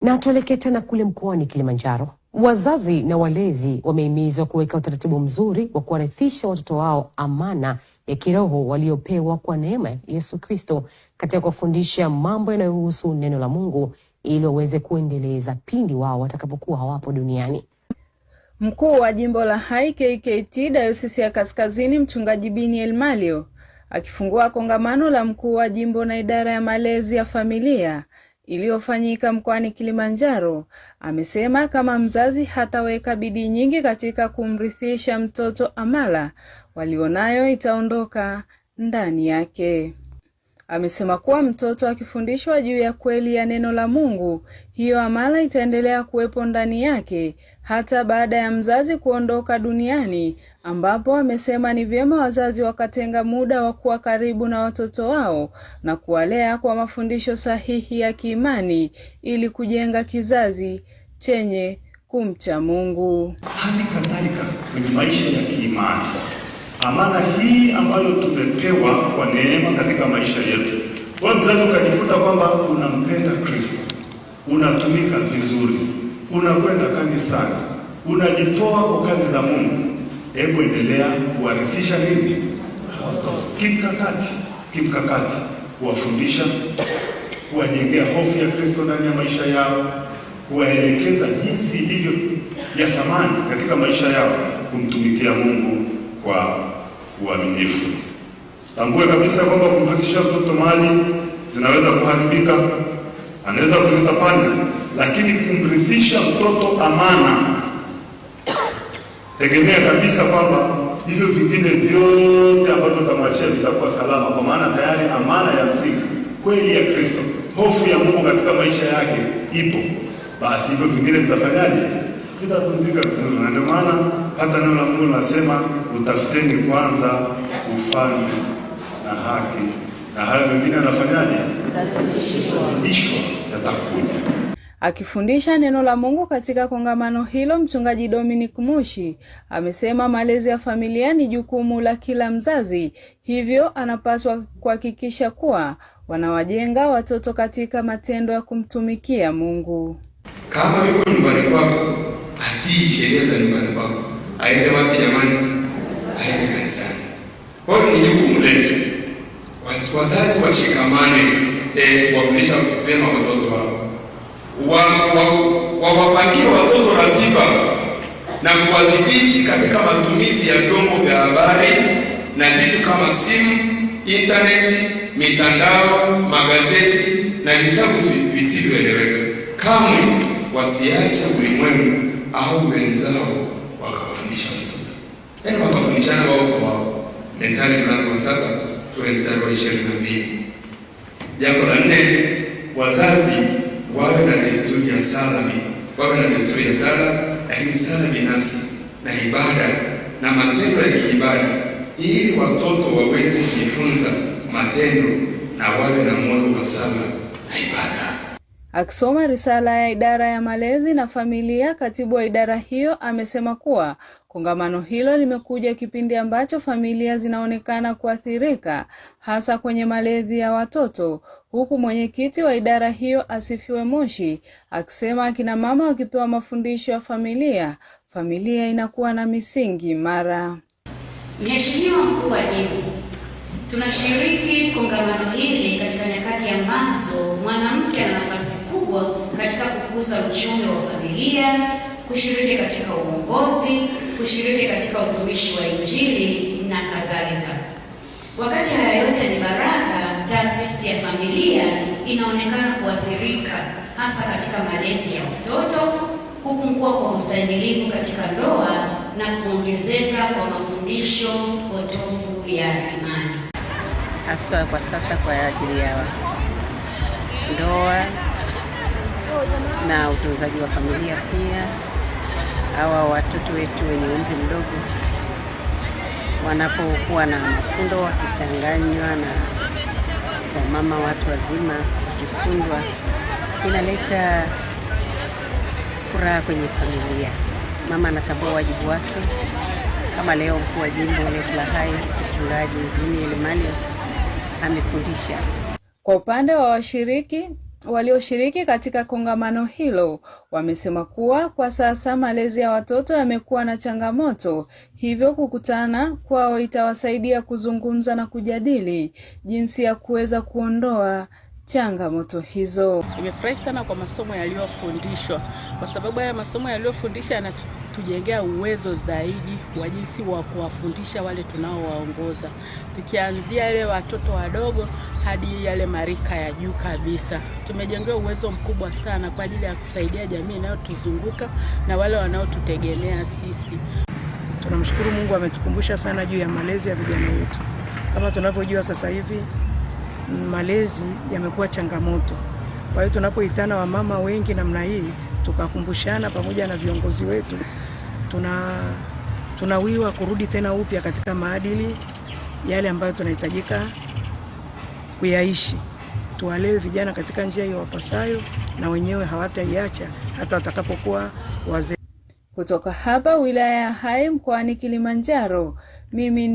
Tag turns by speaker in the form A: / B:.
A: Na tuelekee tena kule mkoani Kilimanjaro. Wazazi na walezi wamehimizwa kuweka utaratibu mzuri wa kuwarithisha watoto wao amana ya kiroho waliopewa kwa neema ya Yesu Kristo katika kufundisha mambo yanayohusu neno la Mungu ili waweze kuendeleza pindi wao watakapokuwa hawapo duniani.
B: Mkuu wa jimbo la Hai KKKT Dayosisi ya Kaskazini Mchungaji Bini Elmalio akifungua kongamano la mkuu wa jimbo na idara ya malezi ya familia iliyofanyika mkoani Kilimanjaro, amesema kama mzazi hataweka bidii nyingi katika kumrithisha mtoto amala walionayo itaondoka ndani yake. Amesema kuwa mtoto akifundishwa juu ya kweli ya neno la Mungu, hiyo amala itaendelea kuwepo ndani yake hata baada ya mzazi kuondoka duniani, ambapo amesema ni vyema wazazi wakatenga muda wa kuwa karibu na watoto wao na kuwalea kwa mafundisho sahihi ya kiimani ili kujenga kizazi chenye kumcha Mungu.
C: Hali kadhalika kwenye maisha ya kiimani, amana hii ambayo tumepewa kwa neema katika maisha yetu. Kwa mzazi ukajikuta kwamba unampenda Kristo, unatumika vizuri, unakwenda kanisani, unajitoa kwa kazi za Mungu, hebu endelea kuwarithisha nini? Kimkakati, kuwafundisha, kuwajengea hofu ya Kristo ndani ya maisha yao, kuwaelekeza jinsi hivyo ya thamani katika maisha yao, kumtumikia Mungu kwa uaminifu. Tambue kabisa kwamba kumrithisha mtoto mali zinaweza kuharibika, anaweza kuzitapanya, lakini kumrithisha mtoto amana, tegemea kabisa kwamba hivyo vingine vyote ambavyo utamwachia vitakuwa salama, kwa maana tayari amana ya msingi, kweli ya Kristo, hofu ya Mungu katika maisha yake ipo. Basi hivyo vingine vitafanyaje? Vitatunzika vizuri. Na ndio maana hata neno la Mungu linasema utafuteni kwanza ufalme na haki, na hayo mengine yanafanyaje? Zidishwa, yatakuja.
B: Akifundisha neno la Mungu katika kongamano hilo, Mchungaji Dominic Mushi amesema malezi ya familia ni jukumu la kila mzazi, hivyo anapaswa kuhakikisha kuwa wanawajenga watoto katika matendo ya kumtumikia Mungu.
D: Kama yuko nyumbani kwako, atii sheria za nyumbani kwako. Aende wapi jamani? Aende kanisani. Kwa hiyo ni jukumu letu. Wazazi washikamane, wafundisha vyema watoto wao. Wawapangie watoto ratiba na kuwadhibiti katika matumizi ya vyombo vya habari na vitu kama simu, internet, mitandao, magazeti na vitabu visivyoeleweka. Kamwe wasiache ulimwengu au wenzao wakawafundisha watoto. Yaani wakafundishana wao kwa wao. Methali mlango wa 7 ule mstari wa 22. Jambo la 4, wazazi wawe na desturi ya sala, lakini sala binafsi na ibada na matendo ya kiibada, ili watoto waweze kujifunza matendo na wawe na moyo wa sala na ibada.
B: Akisoma risala ya idara ya malezi na familia, katibu wa idara hiyo amesema kuwa kongamano hilo limekuja kipindi ambacho familia zinaonekana kuathirika hasa kwenye malezi ya watoto, huku mwenyekiti wa idara hiyo Asifiwe Moshi akisema akina mama wakipewa mafundisho ya familia inakuwa na misingi imara.
E: Mheshimiwa Mkuu wa Jimbo, tunashiriki kongamano hili katika nyakati ambazo mwanamke ana nafasi kubwa katika kukuza uchumi wa familia, kushiriki katika uongozi, kushiriki katika utumishi wa Injili na kadhalika. Wakati haya yote ni baraka, taasisi ya familia inaonekana kuathirika hasa katika malezi ya watoto, kupungua kwa ustahimilivu katika ndoa na kuongezeka kwa mafundisho potofu ya imani.
F: Haswa kwa sasa kwa ajili ya ndoa na utunzaji wa familia pia. Hawa watoto wetu wenye umri mdogo wanapokuwa na mafundo wakichanganywa na kwa mama watu wazima wakifundwa, inaleta furaha kwenye familia. Mama anatambua wajibu wake. Kama leo mkuu wa jimbo letu la Hai Mchungaji Bini Elmalio amefundisha.
B: Kwa upande wa washiriki, Walioshiriki katika kongamano hilo wamesema kuwa kwa sasa malezi ya watoto yamekuwa na changamoto, hivyo kukutana kwao itawasaidia kuzungumza na kujadili jinsi ya kuweza kuondoa changamoto hizo.
G: Nimefurahi sana kwa masomo yaliyofundishwa, kwa sababu haya masomo yaliyofundisha yanatujengea uwezo zaidi wa jinsi wa kuwafundisha wale tunaowaongoza, tukianzia yale watoto wadogo hadi yale marika ya juu kabisa. Tumejengea uwezo mkubwa sana kwa ajili ya kusaidia jamii inayotuzunguka na wale wanaotutegemea sisi.
H: Tunamshukuru Mungu, ametukumbusha sana juu ya malezi ya vijana wetu. Kama tunavyojua sasa hivi malezi yamekuwa changamoto. Kwa hiyo tunapoitana wamama wengi namna hii, tukakumbushana pamoja na viongozi wetu, tunawiwa kurudi tena upya katika maadili yale ambayo tunahitajika kuyaishi. Tuwalewe vijana katika njia hiyo wapasayo, na wenyewe hawataiacha hata watakapokuwa wazee.
B: Kutoka hapa wilaya ya Hai mkoani Kilimanjaro, mimi ni